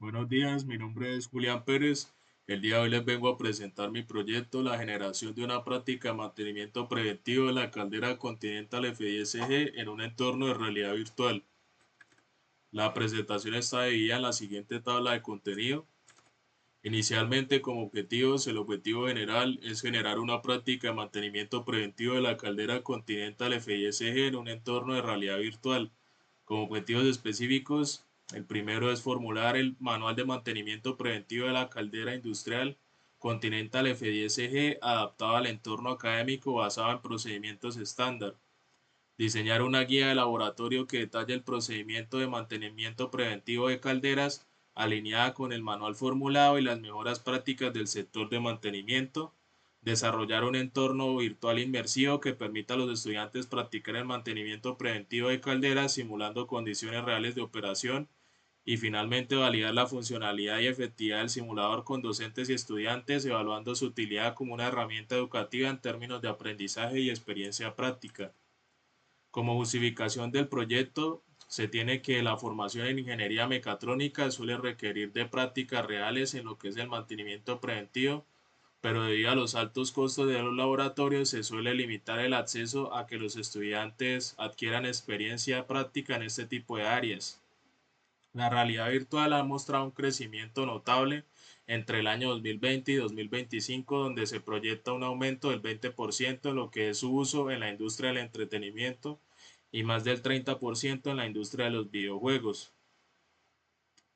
Buenos días, mi nombre es Julián Pérez. El día de hoy les vengo a presentar mi proyecto, la generación de una práctica de mantenimiento preventivo de la caldera Continental FISG en un entorno de realidad virtual. La presentación está dividida en la siguiente tabla de contenido. Inicialmente, como objetivos, el objetivo general es generar una práctica de mantenimiento preventivo de la caldera Continental FISG en un entorno de realidad virtual. Como objetivos específicos, el primero es formular el manual de mantenimiento preventivo de la caldera industrial Continental F10G adaptado al entorno académico basado en procedimientos estándar. Diseñar una guía de laboratorio que detalle el procedimiento de mantenimiento preventivo de calderas alineada con el manual formulado y las mejoras prácticas del sector de mantenimiento. Desarrollar un entorno virtual inmersivo que permita a los estudiantes practicar el mantenimiento preventivo de calderas simulando condiciones reales de operación. Y finalmente validar la funcionalidad y efectividad del simulador con docentes y estudiantes, evaluando su utilidad como una herramienta educativa en términos de aprendizaje y experiencia práctica. Como justificación del proyecto, se tiene que la formación en ingeniería mecatrónica suele requerir de prácticas reales en lo que es el mantenimiento preventivo, pero debido a los altos costos de los laboratorios se suele limitar el acceso a que los estudiantes adquieran experiencia práctica en este tipo de áreas. La realidad virtual ha mostrado un crecimiento notable entre el año 2020 y 2025, donde se proyecta un aumento del 20% en lo que es su uso en la industria del entretenimiento y más del 30% en la industria de los videojuegos.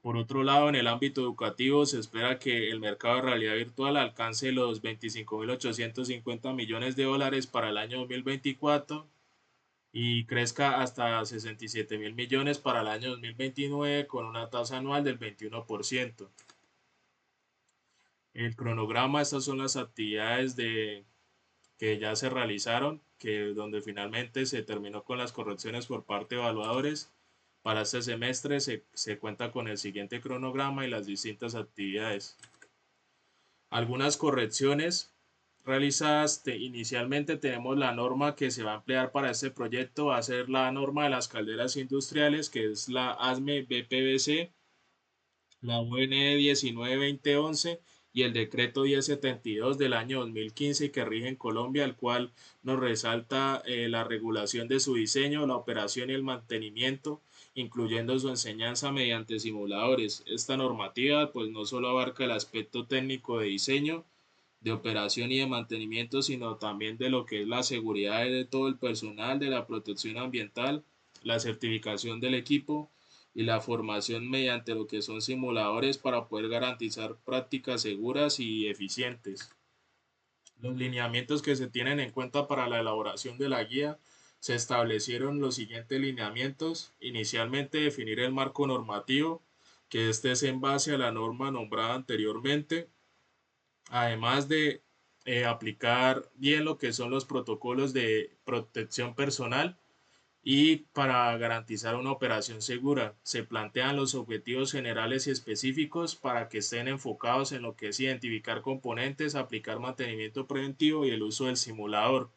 Por otro lado, en el ámbito educativo se espera que el mercado de realidad virtual alcance los 25.850 millones de dólares para el año 2024 y crezca hasta 67 mil millones para el año 2029 con una tasa anual del 21%. El cronograma, estas son las actividades que ya se realizaron, donde finalmente se terminó con las correcciones por parte de evaluadores. Para este semestre se cuenta con el siguiente cronograma y las distintas actividades. Algunas correcciones realizadas. Inicialmente tenemos la norma que se va a emplear para este proyecto, va a ser la norma de las calderas industriales, que es la ASME BPBC, la UN 19-2011 y el decreto 1072 del año 2015 que rige en Colombia, el cual nos resalta la regulación de su diseño, la operación y el mantenimiento, incluyendo su enseñanza mediante simuladores. Esta normativa pues no solo abarca el aspecto técnico de diseño, de operación y de mantenimiento, sino también de lo que es la seguridad de todo el personal, de la protección ambiental, la certificación del equipo y la formación mediante lo que son simuladores para poder garantizar prácticas seguras y eficientes. Los lineamientos que se tienen en cuenta para la elaboración de la guía: se establecieron los siguientes lineamientos. Inicialmente, definir el marco normativo, que este es en base a la norma nombrada anteriormente, además de aplicar bien lo que son los protocolos de protección personal. Y para garantizar una operación segura, se plantean los objetivos generales y específicos para que estén enfocados en lo que es identificar componentes, aplicar mantenimiento preventivo y el uso del simulador.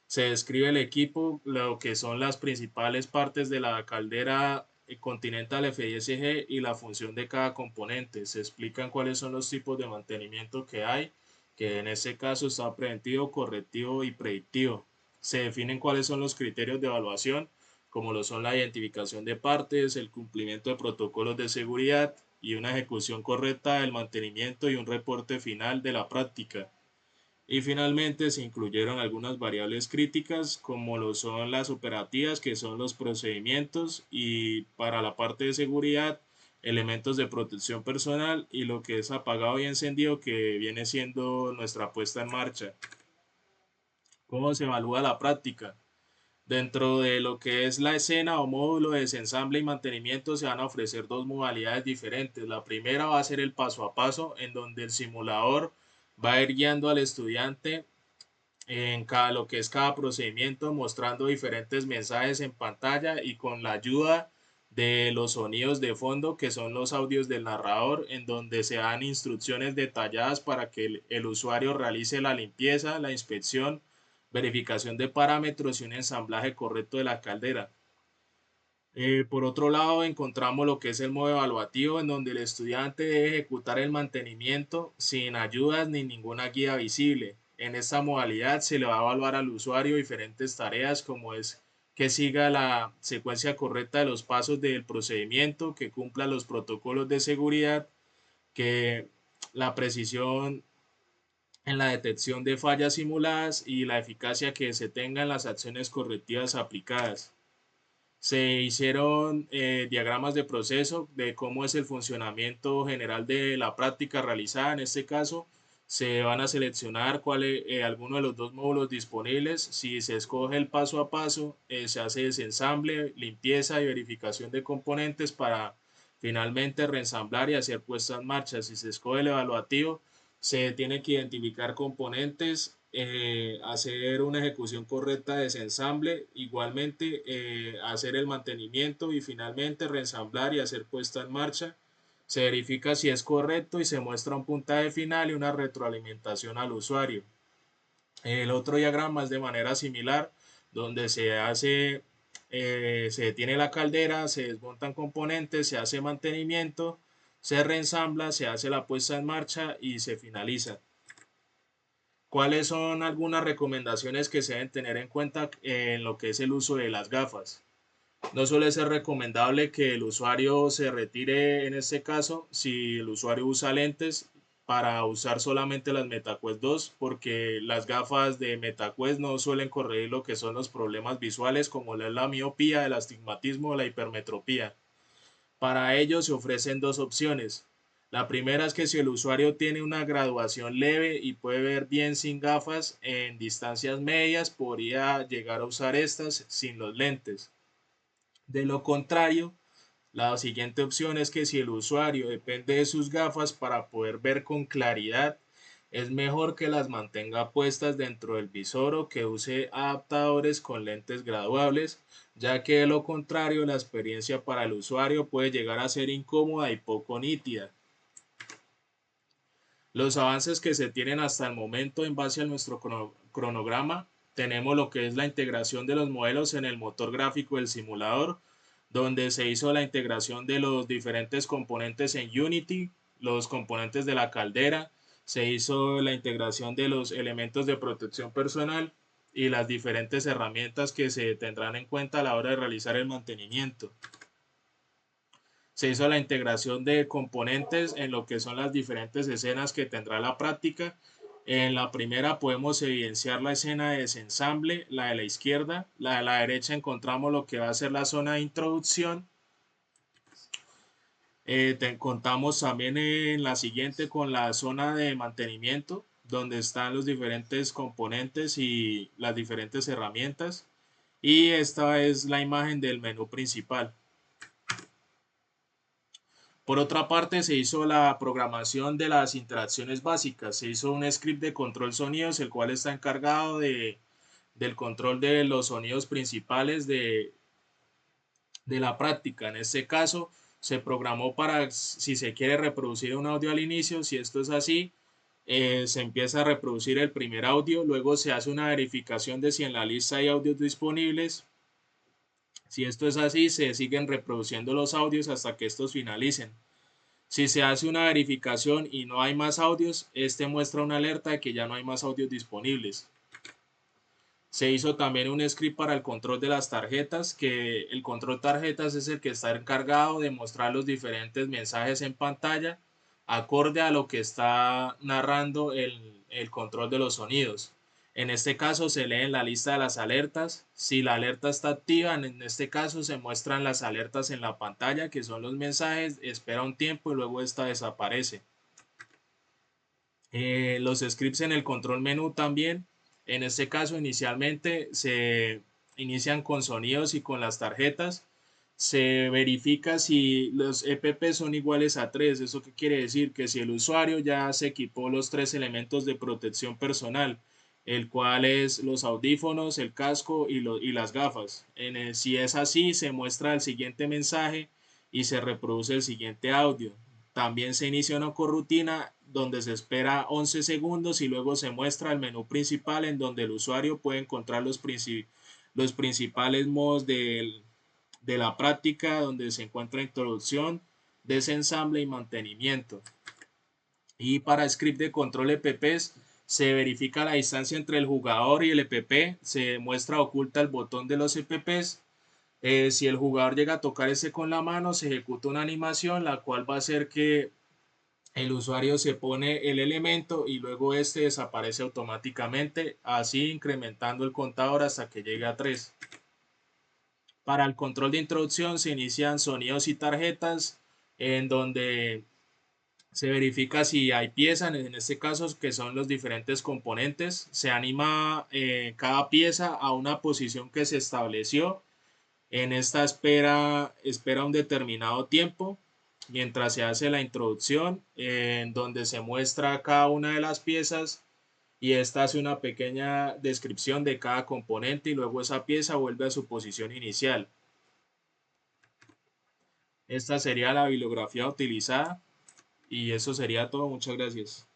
Se describe el equipo, lo que son las principales partes de la caldera Continental FISG y la función de cada componente. Se explican cuáles son los tipos de mantenimiento que hay, que en este caso está preventivo, correctivo y predictivo. Se definen cuáles son los criterios de evaluación, como lo son la identificación de partes, el cumplimiento de protocolos de seguridad y una ejecución correcta del mantenimiento y un reporte final de la práctica. Y finalmente se incluyeron algunas variables críticas como lo son las operativas, que son los procedimientos, y para la parte de seguridad, elementos de protección personal y lo que es apagado y encendido, que viene siendo nuestra puesta en marcha. ¿Cómo se evalúa la práctica? Dentro de lo que es la escena o módulo de desensamble y mantenimiento se van a ofrecer dos modalidades diferentes. La primera va a ser el paso a paso, en donde el simulador va a ir guiando al estudiante en cada lo que es cada procedimiento, mostrando diferentes mensajes en pantalla y con la ayuda de los sonidos de fondo, que son los audios del narrador, en donde se dan instrucciones detalladas para que el usuario realice la limpieza, la inspección, verificación de parámetros y un ensamblaje correcto de la caldera. Por otro lado, encontramos lo que es el modo evaluativo, en donde el estudiante debe ejecutar el mantenimiento sin ayudas ni ninguna guía visible. En esta modalidad se le va a evaluar al usuario diferentes tareas, como es que siga la secuencia correcta de los pasos del procedimiento, que cumpla los protocolos de seguridad, que la precisión en la detección de fallas simuladas y la eficacia que se tenga en las acciones correctivas aplicadas. Se hicieron diagramas de proceso de cómo es el funcionamiento general de la práctica realizada. En este caso, se van a seleccionar alguno de los dos módulos disponibles. Si se escoge el paso a paso, se hace desensamble, limpieza y verificación de componentes para finalmente reensamblar y hacer puesta en marcha. Si se escoge el evaluativo, se tiene que identificar componentes, hacer una ejecución correcta de desensamble, igualmente hacer el mantenimiento y finalmente reensamblar y hacer puesta en marcha. Se verifica si es correcto y se muestra un puntaje final y una retroalimentación al usuario. El otro diagrama es de manera similar, donde se detiene la caldera, se desmontan componentes, se hace mantenimiento, se reensambla, se hace la puesta en marcha y se finaliza. ¿Cuáles son algunas recomendaciones que se deben tener en cuenta en lo que es el uso de las gafas? No suele ser recomendable que el usuario se retire en este caso si el usuario usa lentes para usar solamente las MetaQuest 2, porque las gafas de MetaQuest no suelen corregir lo que son los problemas visuales como la miopía, el astigmatismo o la hipermetropía. Para ello se ofrecen dos opciones. La primera es que si el usuario tiene una graduación leve y puede ver bien sin gafas en distancias medias, podría llegar a usar estas sin los lentes. De lo contrario, la siguiente opción es que si el usuario depende de sus gafas para poder ver con claridad, es mejor que las mantenga puestas dentro del visor o que use adaptadores con lentes graduables, ya que de lo contrario la experiencia para el usuario puede llegar a ser incómoda y poco nítida. Los avances que se tienen hasta el momento en base a nuestro cronograma, tenemos lo que es la integración de los modelos en el motor gráfico del simulador, donde se hizo la integración de los diferentes componentes en Unity, los componentes de la caldera, se hizo la integración de los elementos de protección personal y las diferentes herramientas que se tendrán en cuenta a la hora de realizar el mantenimiento. Se hizo la integración de componentes en lo que son las diferentes escenas que tendrá la práctica. En la primera podemos evidenciar la escena de desensamble, la de la izquierda. La de la derecha encontramos lo que va a ser la zona de introducción. Contamos también en la siguiente con la zona de mantenimiento, donde están los diferentes componentes y las diferentes herramientas. Y esta es la imagen del menú principal. Por otra parte, se hizo la programación de las interacciones básicas. Se hizo un script de control sonidos, el cual está encargado del control de los sonidos principales de la práctica. En este caso, se programó para si se quiere reproducir un audio al inicio, si esto es así, se empieza a reproducir el primer audio, luego se hace una verificación de si en la lista hay audios disponibles. Si esto es así, se siguen reproduciendo los audios hasta que estos finalicen. Si se hace una verificación y no hay más audios, este muestra una alerta de que ya no hay más audios disponibles. Se hizo también un script para el control de las tarjetas, que el control tarjetas es el que está encargado de mostrar los diferentes mensajes en pantalla acorde a lo que está narrando el control de los sonidos. En este caso se lee en la lista de las alertas. Si la alerta está activa, en este caso se muestran las alertas en la pantalla, que son los mensajes, espera un tiempo y luego esta desaparece. Los scripts en el control menú también. En este caso inicialmente se inician con sonidos y con las tarjetas. Se verifica si los EPP son iguales a 3. ¿Eso qué quiere decir? Que si el usuario ya se equipó los tres elementos de protección personal, el cual es los audífonos, el casco y las gafas. Si es así, se muestra el siguiente mensaje y se reproduce el siguiente audio. También se inicia una corrutina donde se espera 11 segundos y luego se muestra el menú principal en donde el usuario puede encontrar los principales modos de la práctica, donde se encuentra introducción, desensamble y mantenimiento. Y para script de control EPPs se verifica la distancia entre el jugador y el EPP, se muestra oculta el botón de los EPPs. Si el jugador llega a tocar ese con la mano, se ejecuta una animación, la cual va a hacer que el usuario se pone el elemento y luego este desaparece automáticamente, así incrementando el contador hasta que llegue a 3. Para el control de introducción se inician sonidos y tarjetas, en donde se verifica si hay piezas, en este caso que son los diferentes componentes. Se anima cada pieza a una posición que se estableció. En esta espera un determinado tiempo mientras se hace la introducción, en donde se muestra cada una de las piezas y esta hace una pequeña descripción de cada componente y luego esa pieza vuelve a su posición inicial. Esta sería la bibliografía utilizada y eso sería todo. Muchas gracias.